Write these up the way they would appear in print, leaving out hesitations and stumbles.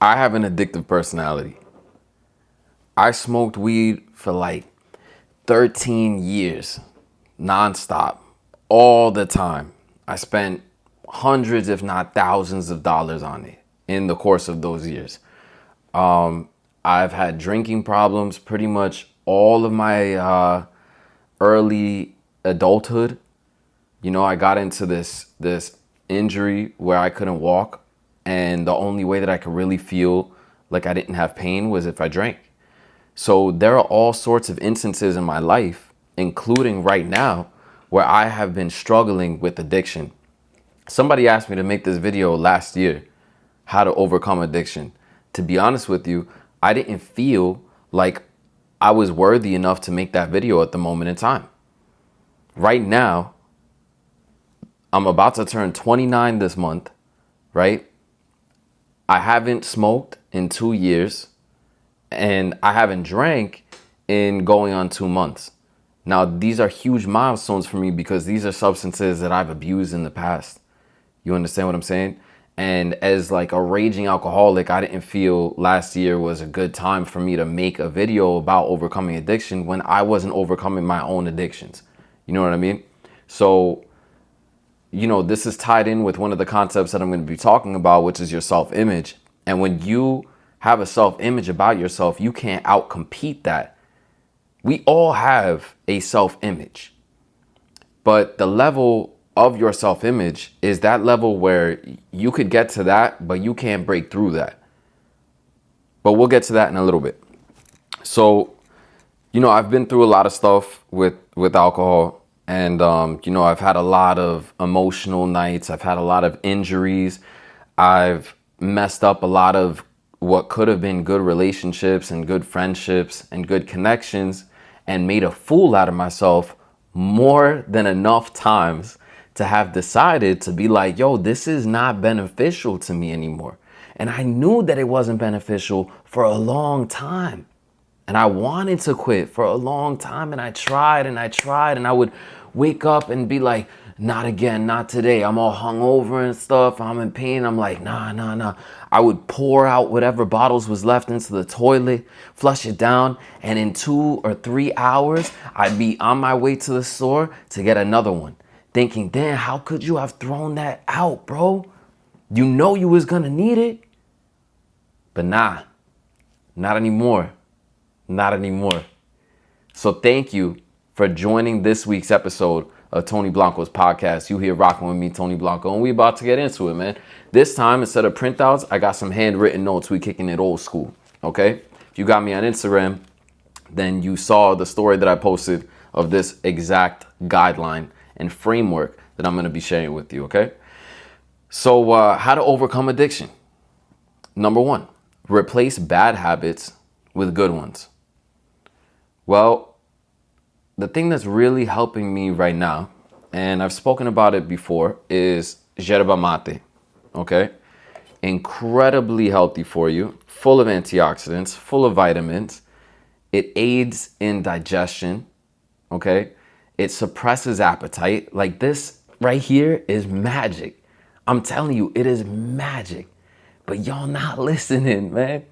I have an addictive personality. I smoked weed for like 13 years, nonstop, all the time. I spent hundreds, if not thousands of dollars on it in the course of those years. I've had drinking problems pretty much all of my early adulthood. You know, I got into this injury where I couldn't walk, and the only way that I could really feel like I didn't have pain was if I drank. So there are all sorts of instances in my life, including right now, where I have been struggling with addiction. Somebody asked me to make this video last year, how to overcome addiction. To be honest with you, I didn't feel like I was worthy enough to make that video at the moment in time. Right now, I'm about to turn 29 this month, right? I haven't smoked in 2 years, and I haven't drank in going on 2 months. Now, these are huge milestones for me because these are substances that I've abused in the past. You understand what I'm saying? And as like a raging alcoholic, I didn't feel last year was a good time for me to make a video about overcoming addiction when I wasn't overcoming my own addictions. You know what I mean? So, you know, this is tied in with one of the concepts that I'm going to be talking about, which is your self-image. And when you have a self-image about yourself, you can't outcompete that. We all have a self-image, but the level of your self-image is that level where you could get to that, but you can't break through that. But we'll get to that in a little bit. So, you know, I've been through a lot of stuff with alcohol. And, you know, I've had a lot of emotional nights. I've had a lot of injuries. I've messed up a lot of what could have been good relationships and good friendships and good connections and made a fool out of myself more than enough times to have decided to be like, yo, this is not beneficial to me anymore. And I knew that it wasn't beneficial for a long time. And I wanted to quit for a long time, and I tried, and I would wake up and be like, not again, not today. I'm all hungover and stuff. I'm in pain. I'm like, nah. I would pour out whatever bottles was left into the toilet, flush it down, and in 2 or 3 hours, I'd be on my way to the store to get another one. Thinking, damn, how could you have thrown that out, bro? You know you was gonna need it. But nah, not anymore. Not anymore. So thank you for joining this week's episode of Tony Blanco's podcast. You here rocking with me, Tony Blanco, and we about to get into it, man. This time, instead of printouts, I got some handwritten notes. We kicking it old school, okay? If you got me on Instagram, then you saw the story that I posted of this exact guideline and framework that I'm going to be sharing with you, okay? So how to overcome addiction. Number 1, replace bad habits with good ones. Well, the thing that's really helping me right now, and I've spoken about it before, is yerba mate, okay? Incredibly healthy for you, full of antioxidants, full of vitamins. It aids in digestion, okay? It suppresses appetite. Like this right here is magic. I'm telling you, it is magic. But y'all not listening, man.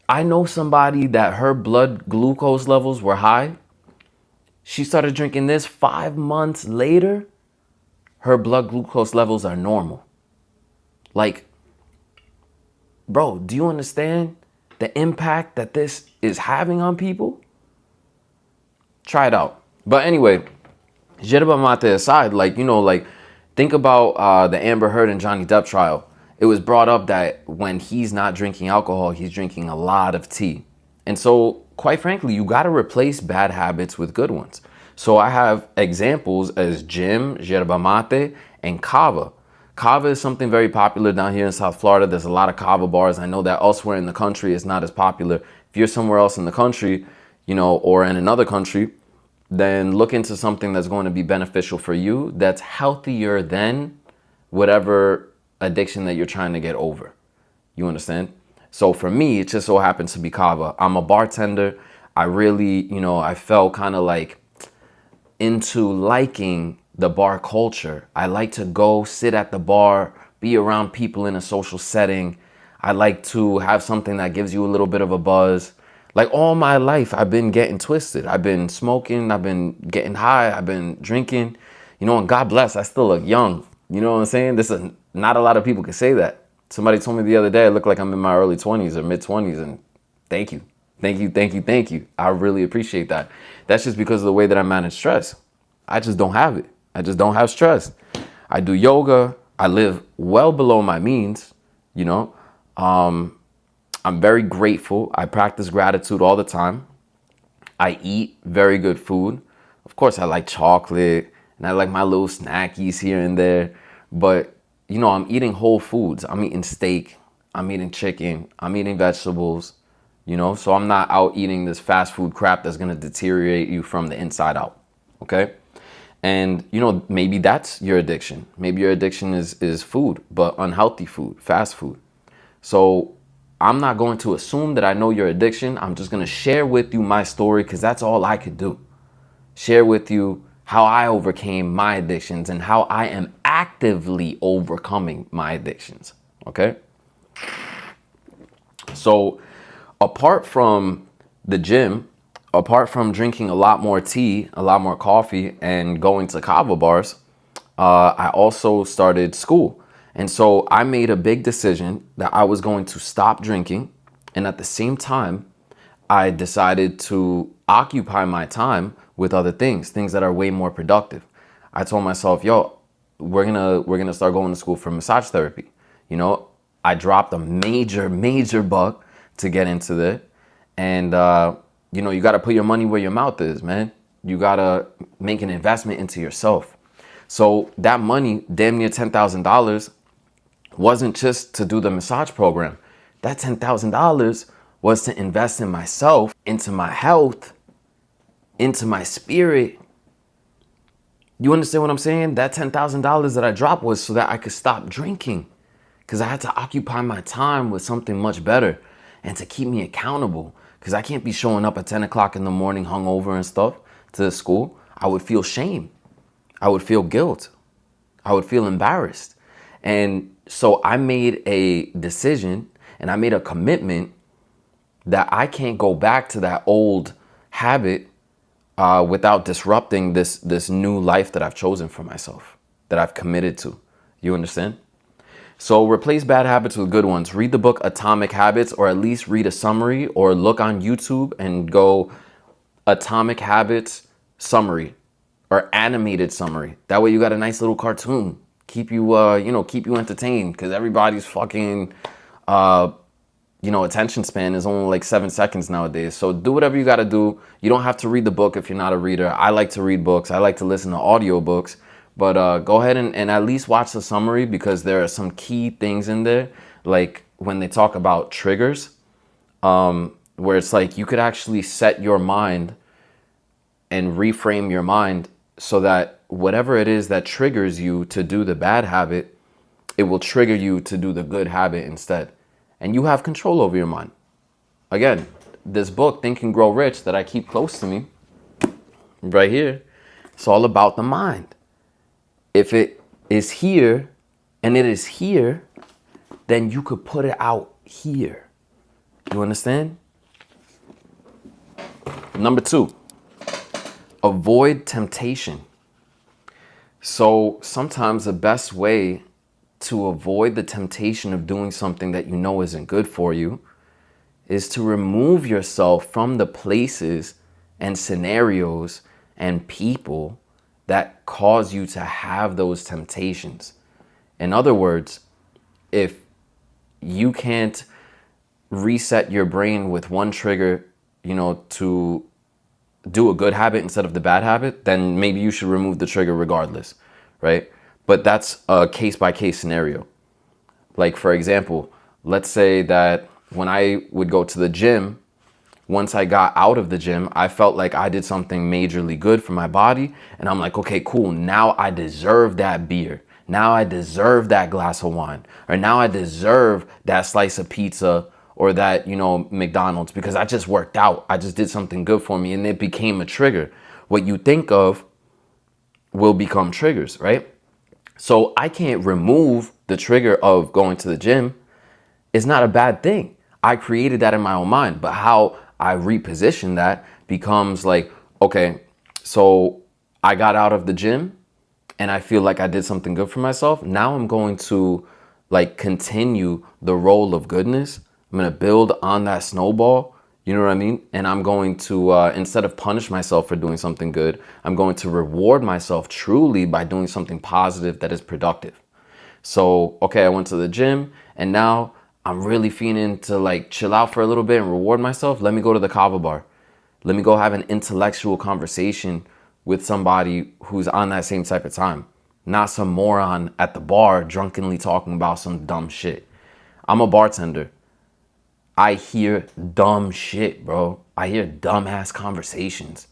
I know somebody that her blood glucose levels were high. She started drinking this 5 months later. Her blood glucose levels are normal. Like, bro, do you understand the impact that this is having on people? Try it out. But anyway, yerba mate aside, like, you know, like think about the Amber Heard and Johnny Depp trial. It was brought up that when he's not drinking alcohol, he's drinking a lot of tea. And so, quite frankly, you got to replace bad habits with good ones. So I have examples as gym, yerba mate, and kava. Kava is something very popular down here in South Florida. There's a lot of kava bars. I know that elsewhere in the country it's not as popular. If you're somewhere else in the country, you know, or in another country, then look into something that's going to be beneficial for you, that's healthier than whatever addiction that you're trying to get over. You understand? So for me, it just so happens to be kava. I'm a bartender. I really, you know, I felt kind of like into liking the bar culture. I like to go sit at the bar, be around people in a social setting. I like to have something that gives you a little bit of a buzz. Like all my life, I've been getting twisted. I've been smoking. I've been getting high. I've been drinking. You know, and God bless, I still look young. You know what I'm saying? Not a lot of people can say that. Somebody told me the other day I look like I'm in my early 20s or mid 20s, and thank you. Thank you, thank you, thank you. I really appreciate that. That's just because of the way that I manage stress. I just don't have it. I just don't have stress. I do yoga. I live well below my means, you know. I'm very grateful. I practice gratitude all the time. I eat very good food. Of course, I like chocolate and I like my little snackies here and there. But, you know, I'm eating whole foods. I'm eating steak. I'm eating chicken. I'm eating vegetables, you know. So I'm not out eating this fast food crap that's going to deteriorate you from the inside out. Okay. And, you know, maybe that's your addiction. Maybe your addiction is food, but unhealthy food, fast food. So I'm not going to assume that I know your addiction. I'm just going to share with you my story because that's all I could do. Share with you how I overcame my addictions and how I am actively overcoming my addictions. Okay. So apart from the gym, apart from drinking a lot more tea, a lot more coffee, and going to kava bars, I also started school. And so I made a big decision that I was going to stop drinking. And at the same time, I decided to occupy my time with other things that are way more productive. I told myself, yo, we're gonna start going to school for massage therapy. You know, I dropped a major buck to get into there. And you know, you gotta put your money where your mouth is, man. You gotta make an investment into yourself. So that money, damn near $10,000, wasn't just to do the massage program. That $10,000 was to invest in myself, into my health, into my spirit. You understand what I'm saying? That $10,000 that I dropped was so that I could stop drinking, because I had to occupy my time with something much better and to keep me accountable, because I can't be showing up at 10 o'clock in the morning hungover and stuff to the school. I would feel shame. I would feel guilt. I would feel embarrassed. And so I made a decision and I made a commitment that I can't go back to that old habit without disrupting this new life that I've chosen for myself, that I've committed to. You understand? So replace bad habits with good ones. Read the book Atomic Habits, or at least read a summary, or look on YouTube and go Atomic Habits summary or animated summary. That way you got a nice little cartoon. Keep you, keep you entertained, because everybody's fucking, attention span is only like 7 seconds nowadays. So do whatever you got to do. You don't have to read the book if you're not a reader. I like to read books. I like to listen to audiobooks. But go ahead and at least watch the summary, because there are some key things in there. Like when they talk about triggers, where it's like you could actually set your mind and reframe your mind so that whatever it is that triggers you to do the bad habit, it will trigger you to do the good habit instead. And you have control over your mind. Again, this book, Think and Grow Rich, that I keep close to me right here, it's all about the mind. If it is here and it is here, then you could put it out here. You understand? Number 2, avoid temptation. So sometimes the best way to avoid the temptation of doing something that you know isn't good for you is to remove yourself from the places and scenarios and people that cause you to have those temptations. In other words, if you can't reset your brain with one trigger, to do a good habit instead of the bad habit, then maybe you should remove the trigger regardless, right? But that's a case-by-case scenario. Like, for example, let's say that when I would go to the gym, once I got out of the gym, I felt like I did something majorly good for my body. And I'm like, okay, cool. Now I deserve that beer. Now I deserve that glass of wine. Or now I deserve that slice of pizza or that, McDonald's, because I just worked out. I just did something good for me and it became a trigger. What you think of will become triggers, right? So I can't remove the trigger of going to the gym. It's not a bad thing. I created that in my own mind, but how I reposition that becomes like, okay, so I got out of the gym and I feel like I did something good for myself. Now I'm going to like continue the role of goodness. I'm going to build on that snowball. You know what I mean? And I'm going to, instead of punish myself for doing something good, I'm going to reward myself truly by doing something positive that is productive. So, okay, I went to the gym and now I'm really feeling to like chill out for a little bit and reward myself. Let me go to the kava bar. Let me go have an intellectual conversation with somebody who's on that same type of time. Not some moron at the bar drunkenly talking about some dumb shit. I'm a bartender. I hear dumb shit, bro. I hear dumbass conversations.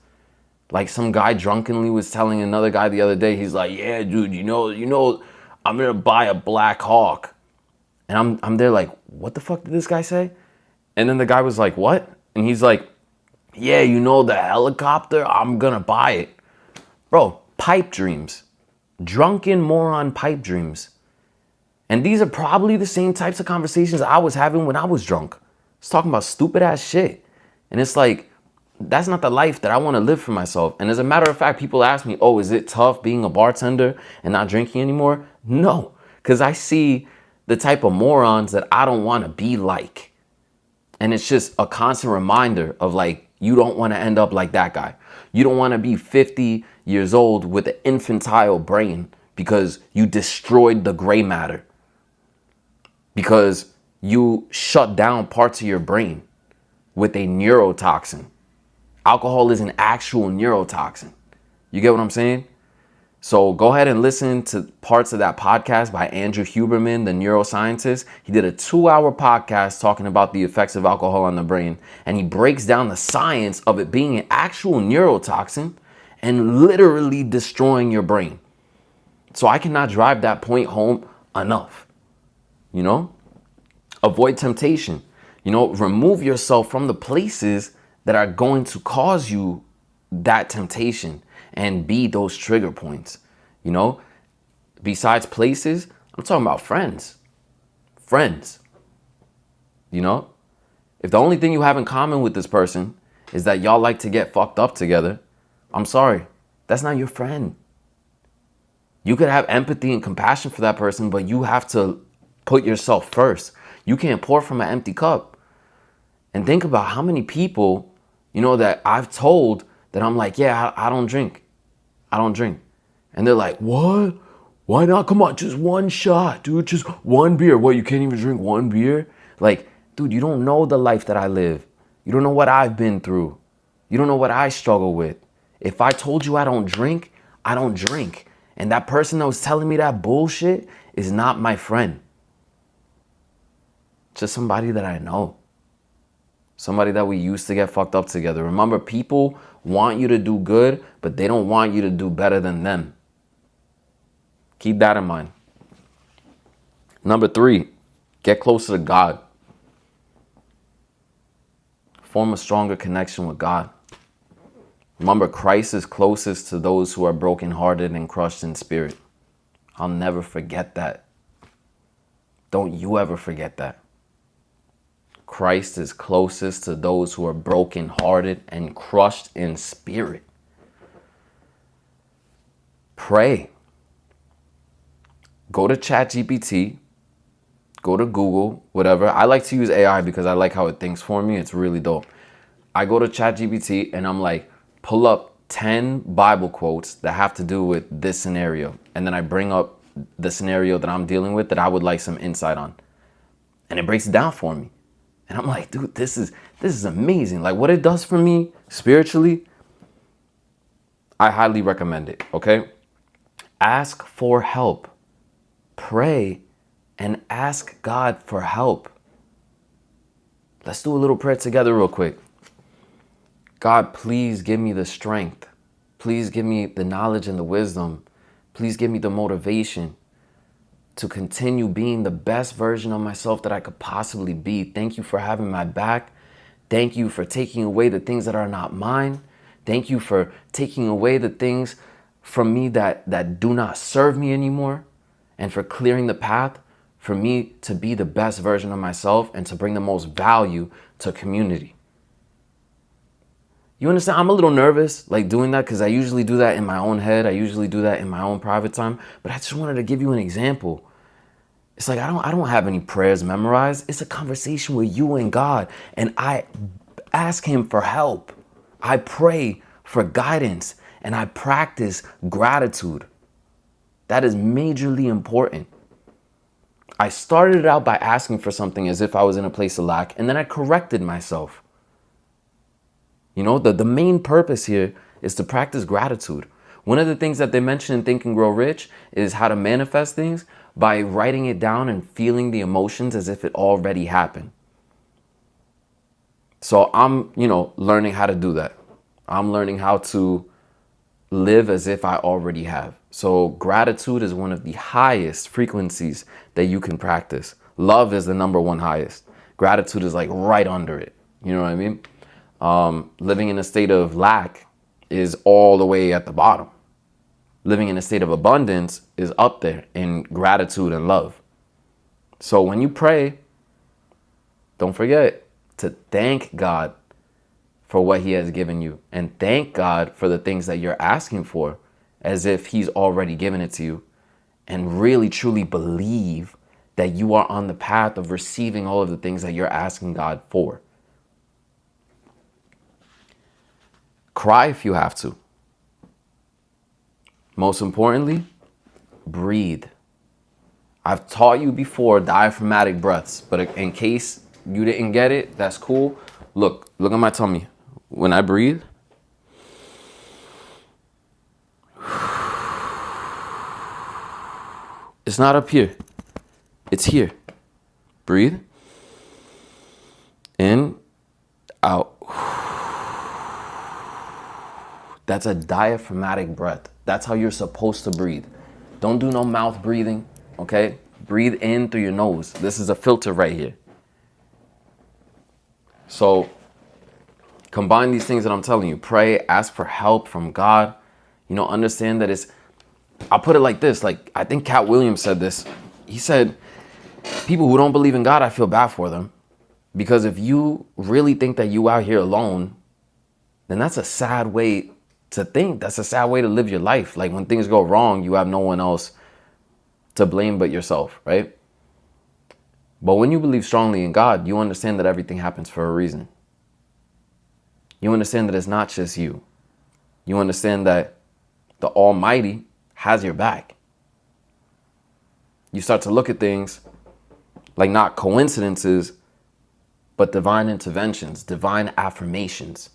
Like some guy drunkenly was telling another guy the other day, he's like, yeah, dude, I'm gonna buy a Black Hawk. And I'm there like, what the fuck did this guy say? And then the guy was like, what? And he's like, yeah, the helicopter, I'm gonna buy it. Bro, pipe dreams. Drunken moron pipe dreams. And these are probably the same types of conversations I was having when I was drunk. I was talking about stupid ass shit. And it's like, that's not the life that I want to live for myself. And as a matter of fact, people ask me, oh, is it tough being a bartender and not drinking anymore? No, because I see the type of morons that I don't want to be like. And it's just a constant reminder of like, you don't want to end up like that guy. You don't want to be 50 years old with an infantile brain because you destroyed the gray matter. Because you shut down parts of your brain with a neurotoxin. Alcohol is an actual neurotoxin. You get what I'm saying? So go ahead and listen to parts of that podcast by Andrew Huberman, the neuroscientist. He did a 2-hour podcast talking about the effects of alcohol on the brain. And he breaks down the science of it being an actual neurotoxin and literally destroying your brain. So I cannot drive that point home enough. Avoid temptation. Remove yourself from the places that are going to cause you that temptation and be those trigger points. Besides places, I'm talking about friends. If the only thing you have in common with this person is that y'all like to get fucked up together, I'm sorry, that's not your friend. You could have empathy and compassion for that person, but you have to put yourself first. You can't pour from an empty cup. And think about how many people, that I've told that I'm like, yeah, I don't drink. And they're like, what? Why not? Come on, just one shot, dude. Just one beer. What, you can't even drink one beer? Like, dude, you don't know the life that I live. You don't know what I've been through. You don't know what I struggle with. If I told you I don't drink, I don't drink. And that person that was telling me that bullshit is not my friend. Just somebody that I know. Somebody that we used to get fucked up together. Remember, people want you to do good, but they don't want you to do better than them. Keep that in mind. Number 3, get closer to God. Form a stronger connection with God. Remember, Christ is closest to those who are brokenhearted and crushed in spirit. I'll never forget that. Don't you ever forget that. Christ is closest to those who are brokenhearted and crushed in spirit. Pray. Go to ChatGPT. Go to Google, whatever. I like to use AI because I like how it thinks for me. It's really dope. I go to ChatGPT and I'm like, pull up 10 Bible quotes that have to do with this scenario. And then I bring up the scenario that I'm dealing with that I would like some insight on. And it breaks it down for me. And I'm like, dude, this is amazing. Like what it does for me spiritually, I highly recommend it, okay? Ask for help. Pray and ask God for help. Let's do a little prayer together real quick. God, please give me the strength. Please give me the knowledge and the wisdom. Please give me the motivation to continue being the best version of myself that I could possibly be. Thank you for having my back. Thank you for taking away the things that are not mine. Thank you for taking away the things from me that do not serve me anymore, and for clearing the path for me to be the best version of myself and to bring the most value to community. You understand? I'm a little nervous like doing that because I usually do that in my own head. I usually do that in my own private time. But I just wanted to give you an example. It's like I don't have any prayers memorized. It's a conversation with you and God. And I ask him for help. I pray for guidance. And I practice gratitude. That is majorly important. I started out by asking for something as if I was in a place of lack. And then I corrected myself. You know, the main purpose here is to practice gratitude. One of the things that they mention in Think and Grow Rich is how to manifest things by writing it down and feeling the emotions as if it already happened. So I'm, learning how to do that. I'm learning how to live as if I already have. So gratitude is one of the highest frequencies that you can practice. Love is the number one highest. Gratitude is like right under it. You know what I mean? Living in a state of lack is all the way at the bottom. Living in a state of abundance is up there in gratitude and love. So when you pray, don't forget to thank God for what he has given you and thank God for the things that you're asking for as if he's already given it to you, and really truly believe that you are on the path of receiving all of the things that you're asking God for. Cry if you have to. Most importantly, breathe. I've taught you before diaphragmatic breaths, but in case you didn't get it, that's cool. Look at my tummy. When I breathe, it's not up here. It's here. Breathe. In, out. That's a diaphragmatic breath. That's how you're supposed to breathe. Don't do no mouth breathing, okay? Breathe in through your nose. This is a filter right here. So combine these things that I'm telling you. Pray, ask for help from God. Understand that I'll put it like this. Like, I think Cat Williams said this. He said, people who don't believe in God, I feel bad for them. Because if you really think that you out here alone, then that's a sad way to think. That's a sad way to live your life. Like, when things go wrong, you have no one else to blame but yourself, right? But when you believe strongly in God, you understand that everything happens for a reason. You understand that it's not just you. You understand that the Almighty has your back. You start to look at things like not coincidences, but divine interventions, divine affirmations.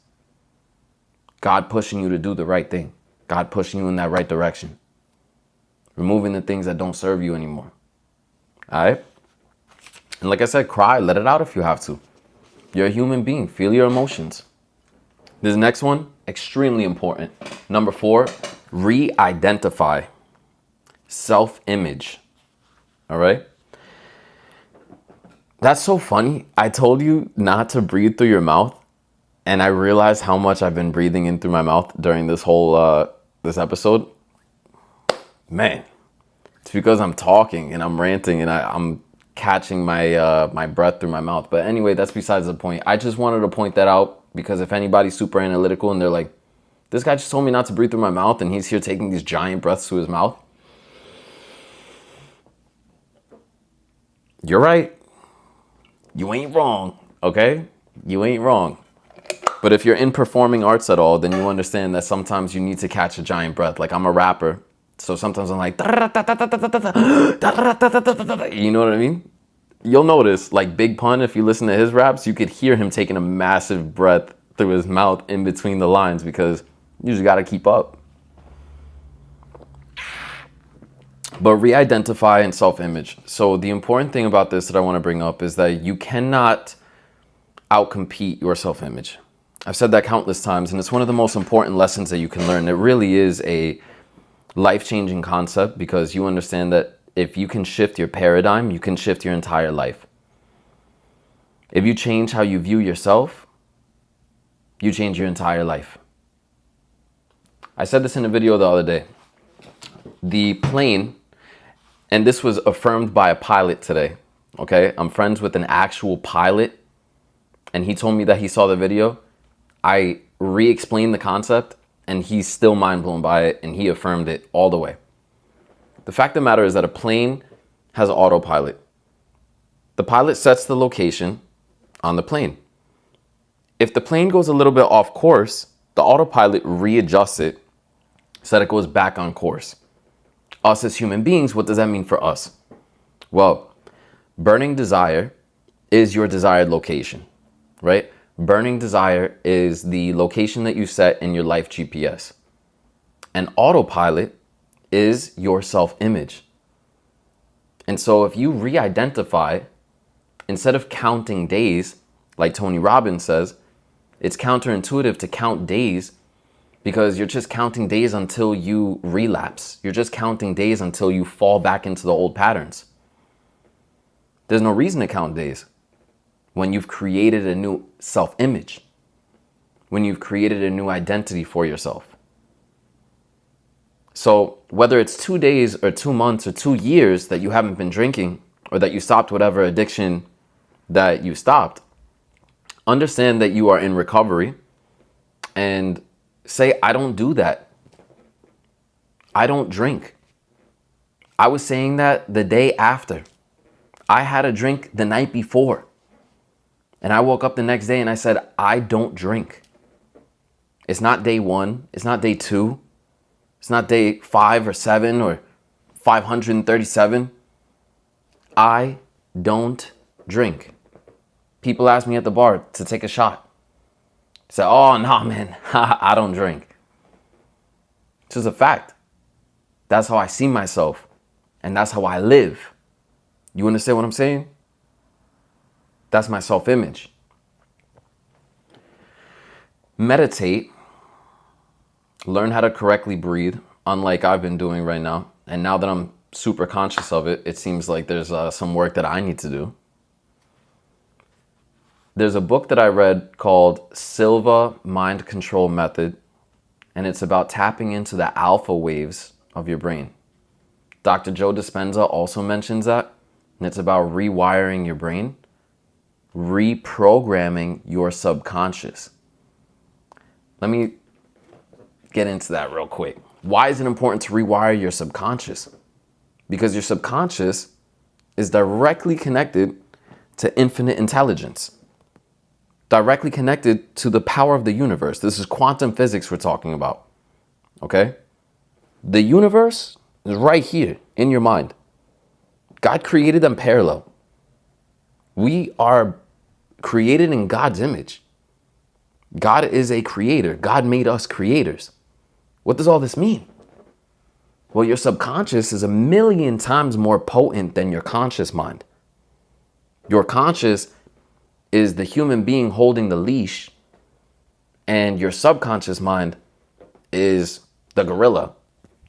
God pushing you to do the right thing. God pushing you in that right direction. Removing the things that don't serve you anymore. All right? And like I said, cry, let it out if you have to. You're a human being. Feel your emotions. This next one, extremely important. Number 4, re-identify. Self-image. All right? That's so funny. I told you not to breathe through your mouth, and I realized how much I've been breathing in through my mouth during this whole this episode. Man, it's because I'm talking and I'm ranting and I'm catching my my breath through my mouth. But anyway, that's besides the point. I just wanted to point that out because if anybody's super analytical and they're like, this guy just told me not to breathe through my mouth and he's here taking these giant breaths through his mouth. You're right. You ain't wrong, okay? You ain't wrong. But if you're in performing arts at all, then you understand that sometimes you need to catch a giant breath. Like, I'm a rapper, so sometimes I'm like, you know what I mean? You'll notice, like Big Pun, if you listen to his raps, you could hear him taking a massive breath through his mouth in between the lines because you just got to keep up. But re-identify and self-image. So the important thing about this that I want to bring up is that you cannot outcompete your self-image. I've said that countless times, and it's one of the most important lessons that you can learn. It really is a life-changing concept because you understand that if you can shift your paradigm, you can shift your entire life. If you change how you view yourself, you change your entire life. I said this in a video the other day. The plane And this was affirmed by a pilot today. Okay, I'm friends with an actual pilot, and he told me that he saw the video. I re-explained the concept, and he's still mind blown by it, and he affirmed it all the way. The fact of the matter is that a plane has autopilot. The pilot sets the location on the plane. If the plane goes a little bit off course, the autopilot readjusts it so that it goes back on course. Us as human beings, what does that mean for us? Well, burning desire is your desired location, right? Burning desire is the location that you set in your life GPS. And autopilot is your self-image. And so if you re-identify, instead of counting days, like Tony Robbins says, it's counterintuitive to count days because you're just counting days until you relapse. You're just counting days until you fall back into the old patterns. There's no reason to count days when you've created a new self-image, when you've created a new identity for yourself. So whether it's 2 days or 2 months or 2 years that you haven't been drinking, or that you stopped whatever addiction that you stopped, understand that you are in recovery and say, I don't do that. I don't drink. I was saying that the day after. I had a drink the night before. And I woke up the next day and I said, I don't drink. It's not day 1. It's not day 2. It's not day 5 or 7 or 537. I don't drink. People ask me at the bar to take a shot. Say, oh, no, man, I don't drink. It's just a fact. That's how I see myself. And that's how I live. You understand what I'm saying? That's my self-image. Meditate. Learn how to correctly breathe, unlike I've been doing right now. And now that I'm super conscious of it, it seems like there's some work that I need to do. There's a book that I read called Silva Mind Control Method, and it's about tapping into the alpha waves of your brain. Dr. Joe Dispenza also mentions that, and it's about rewiring your brain, reprogramming your subconscious. Let me get into that real quick. Why is it important to rewire your subconscious? Because your subconscious is directly connected to infinite intelligence, directly connected to the power of the universe. This is quantum physics we're talking about, okay? The universe is right here in your mind. God created them parallel. We are created in God's image. God is a creator. God made us creators. What does all this mean? Well, your subconscious is 1,000,000 times more potent than your conscious mind. Your conscious is the human being holding the leash, and your subconscious mind is the gorilla,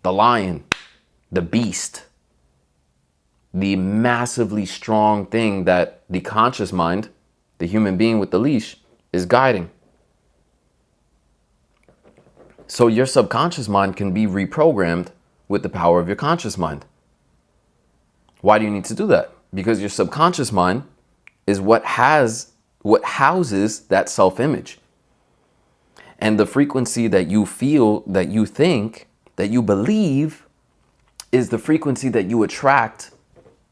the lion, the beast, the massively strong thing that the conscious mind, the human being with the leash, is guiding. So your subconscious mind can be reprogrammed with the power of your conscious mind. Why do you need to do that? Because your subconscious mind is what houses that self-image. And the frequency that you feel, that you think, that you believe is the frequency that you attract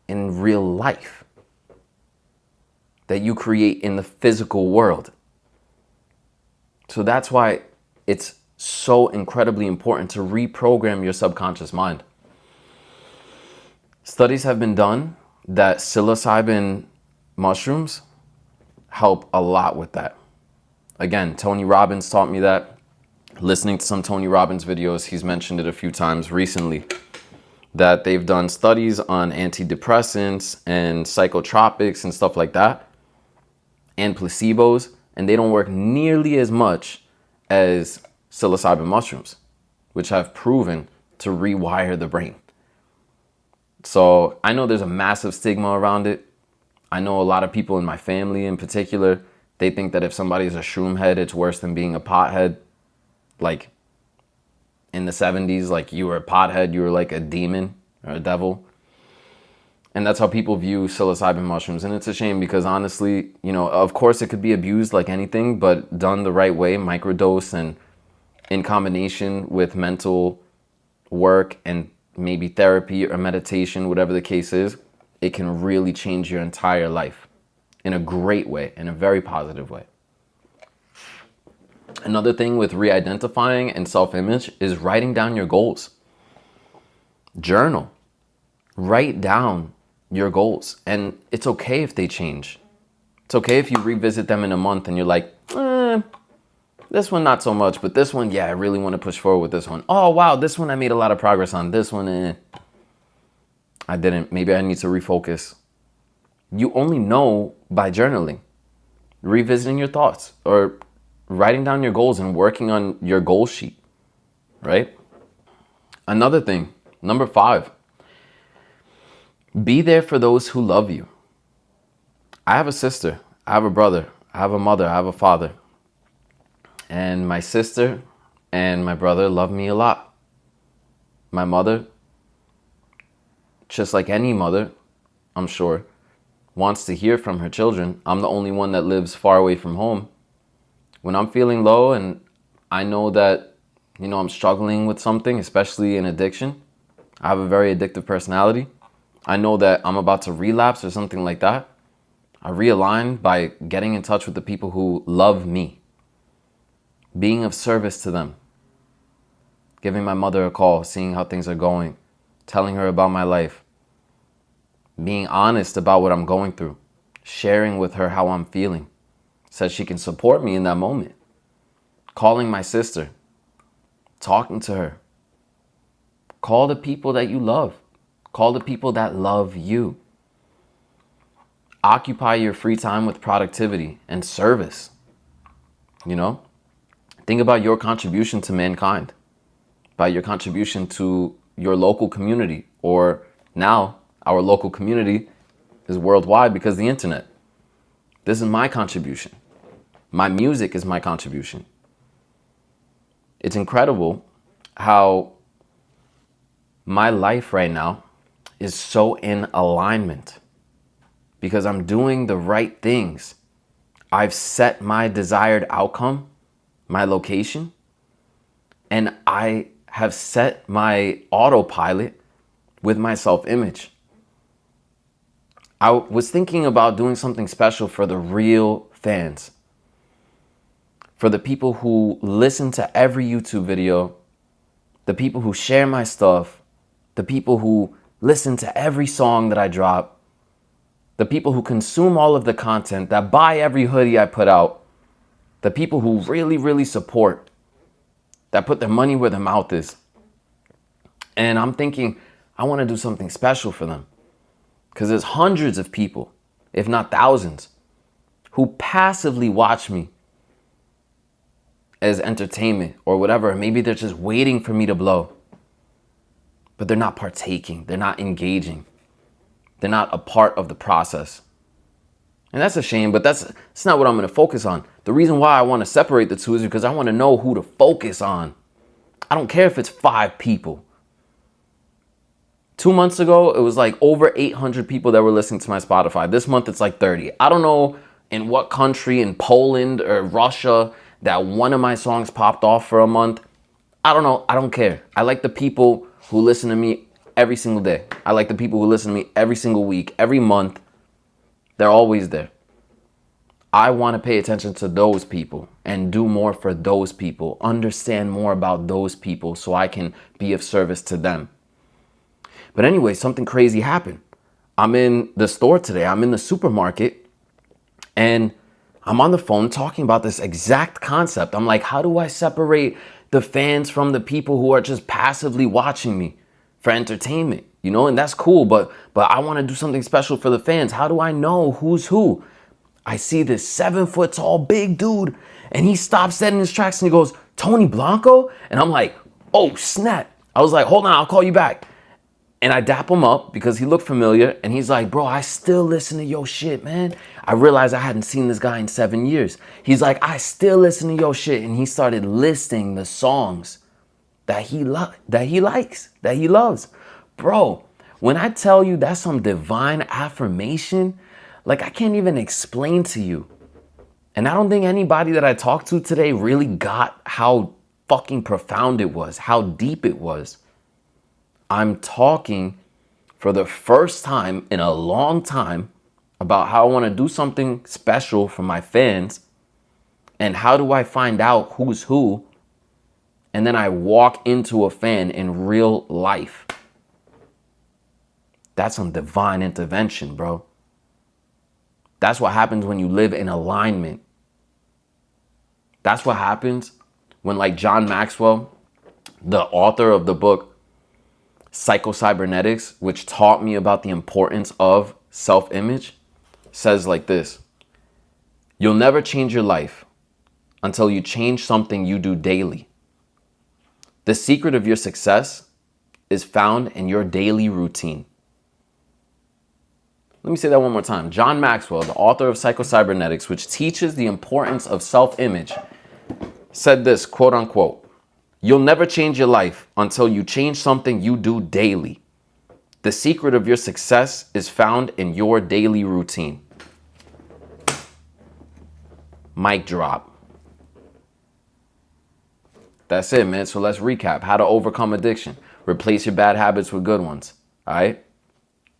in real life, that you create in the physical world. So that's why it's so incredibly important to reprogram your subconscious mind. Studies have been done that psilocybin mushrooms help a lot with that. Again, Tony Robbins taught me that. Listening to some Tony Robbins videos, he's mentioned it a few times recently, that they've done studies on antidepressants and psychotropics and stuff like that, and placebos, and they don't work nearly as much as psilocybin mushrooms, which have proven to rewire the brain. So I know there's a massive stigma around it. I know a lot of people in my family in particular, they think that if somebody's a shroom head, it's worse than being a pothead. Like in the 70s, like you were a pothead, you were like a demon or a devil. And that's how people view psilocybin mushrooms. And it's a shame because honestly, of course it could be abused like anything, but done the right way, microdose and in combination with mental work and maybe therapy or meditation, whatever the case is, it can really change your entire life in a great way, in a very positive way. Another thing with re-identifying and self-image is writing down your goals. Journal. Write down your goals. And it's okay if they change. It's okay if you revisit them in a month and you're like, this one not so much, but this one, yeah, I really want to push forward with this one. Oh, wow, this one I made a lot of progress on. This one, I didn't. Maybe I need to refocus. You only know by journaling, revisiting your thoughts, or writing down your goals and working on your goal sheet, right? Another thing, number 5, be there for those who love you. I have a sister, I have a brother, I have a mother, I have a father. And my sister and my brother love me a lot. My mother, just like any mother, I'm sure, wants to hear from her children. I'm the only one that lives far away from home. When I'm feeling low and I know that, I'm struggling with something, especially an addiction, I have a very addictive personality. I know that I'm about to relapse or something like that. I realign by getting in touch with the people who love me, being of service to them, giving my mother a call, seeing how things are going, telling her about my life, being honest about what I'm going through, sharing with her how I'm feeling, so she can support me in that moment. Calling my sister, talking to her. Call the people that you love. Call the people that love you. Occupy your free time with productivity and service. Think about your contribution to mankind, about your contribution to your local community, or now our local community is worldwide because of the internet. This is my contribution. My music is my contribution. It's incredible how my life right now is so in alignment because I'm doing the right things. I've set my desired outcome, my location, and I have set my autopilot with my self-image. I was thinking about doing something special for the real fans, for the people who listen to every YouTube video, the people who share my stuff, the people who listen to every song that I drop, the people who consume all of the content, that buy every hoodie I put out, the people who really, really support, that put their money where their mouth is. And I'm thinking, I want to do something special for them. Because there's hundreds of people, if not thousands, who passively watch me as entertainment or whatever. Maybe they're just waiting for me to blow. But they're not partaking. They're not engaging. They're not a part of the process. And that's a shame, but that's not what I'm going to focus on. The reason why I want to separate the two is because I want to know who to focus on. I don't care if it's 5 people. 2 months ago, it was like over 800 people that were listening to my Spotify. This month, it's like 30. I don't know in what country, in Poland or Russia, that one of my songs popped off for a month. I don't know. I don't care. I like the people who listen to me every single day. I like the people who listen to me every single week, every month. They're always there. I want to pay attention to those people and do more for those people, understand more about those people so I can be of service to them. But anyway, something crazy happened. I'm in the store today. I'm in the supermarket and I'm on the phone talking about this exact concept. I'm like, how do I separate the fans from the people who are just passively watching me for entertainment? And that's cool, but I want to do something special for the fans. How do I know who's who? I see this 7-foot tall big dude and he stops dead in his tracks and he goes, Tony Blanco? And I'm like, oh snap. I was like, hold on, I'll call you back. And I dap him up because he looked familiar and he's like, bro, I still listen to your shit, man. I realized I hadn't seen this guy in 7 years. He's like, I still listen to your shit. And he started listing the songs that he likes, that he loves. Bro, When I tell you that's some divine affirmation, like I can't even explain to you. And I don't think anybody that I talked to today really got how fucking profound it was, how deep it was. I'm talking for the first time in a long time about how I want to do something special for my fans. And how do I find out who's who? And then I walk into a fan in real life. That's some divine intervention, bro. That's what happens when you live in alignment. That's what happens when, like, John Maxwell, the author of the book Psycho-Cybernetics, which taught me about the importance of self-image, says like this: you'll never change your life until you change something you do daily. The secret of your success is found in your daily routine. Let me say that one more time. John Maxwell, the author of Psycho-Cybernetics, which teaches the importance of self-image, said this, quote unquote, you'll never change your life until you change something you do daily. The secret of your success is found in your daily routine. Mic drop. That's it, man. So let's recap. How to overcome addiction. Replace your bad habits with good ones. All right?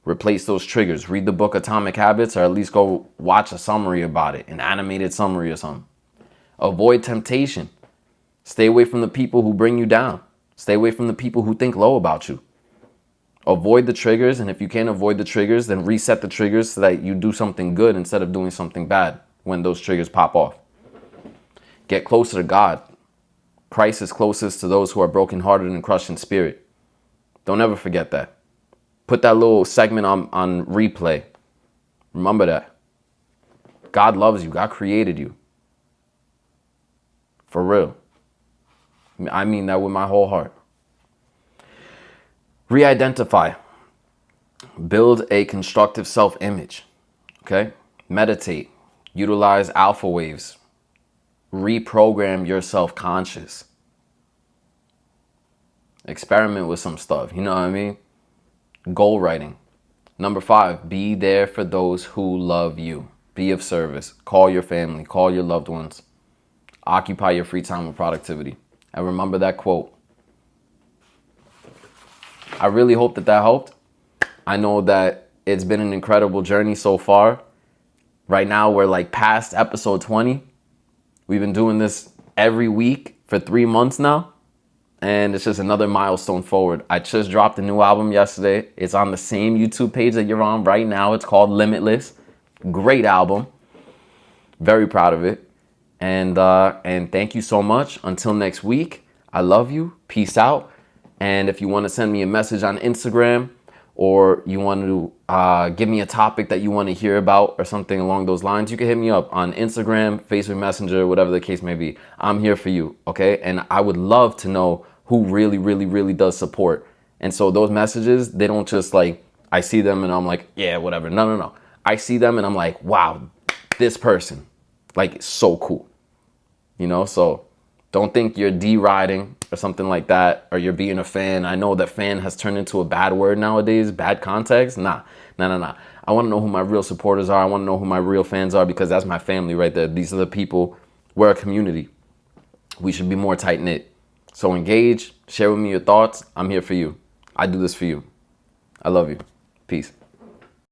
Replace those triggers. Read the book Atomic Habits, or at least go watch a summary about it, an animated summary or something. Avoid temptation. Stay away from the people who bring you down. Stay away from the people who think low about you. Avoid the triggers, and if you can't avoid the triggers, then reset the triggers so that you do something good instead of doing something bad when those triggers pop off. Get closer to God. Christ is closest to those who are brokenhearted and crushed in spirit. Don't ever forget that. Put that little segment on replay. Remember that. God loves you. God created you. For real. I mean that with my whole heart. Re-identify. Build a constructive self-image. Okay? Meditate. Utilize alpha waves. Reprogram your self-conscious. Experiment with some stuff. You know what I mean? Goal writing. Number 5, be there for those who love you. Be of service. Call your family. Call your loved ones. Occupy your free time with productivity. And remember that quote. I really hope that helped. I know that it's been an incredible journey so far. Right now, we're like past episode 20. We've been doing this every week for 3 months now. And it's just another milestone forward. I just dropped a new album yesterday. It's on the same YouTube page that you're on right now. It's called Limitless. Great album. Very proud of it. And thank you so much. Until next week, I love you. Peace out. And if you want to send me a message on Instagram, or you want to give me a topic that you want to hear about or something along those lines, you can hit me up on Instagram, Facebook Messenger, whatever the case may be. I'm here for you, okay? And I would love to know who really, really, really does support. And so those messages, they don't just like, I see them and I'm like, yeah, whatever. No. I see them and I'm like, wow, this person, like, it's so cool. You know, so don't think you're deriding or something like that, or you're being a fan. I know that fan has turned into a bad word nowadays, bad context. Nah. I want to know who my real supporters are. I want to know who my real fans are, because that's my family right there. These are the people. We're a community. We should be more tight-knit. So engage, share with me your thoughts. I'm here for you. I do this for you. I love you. Peace.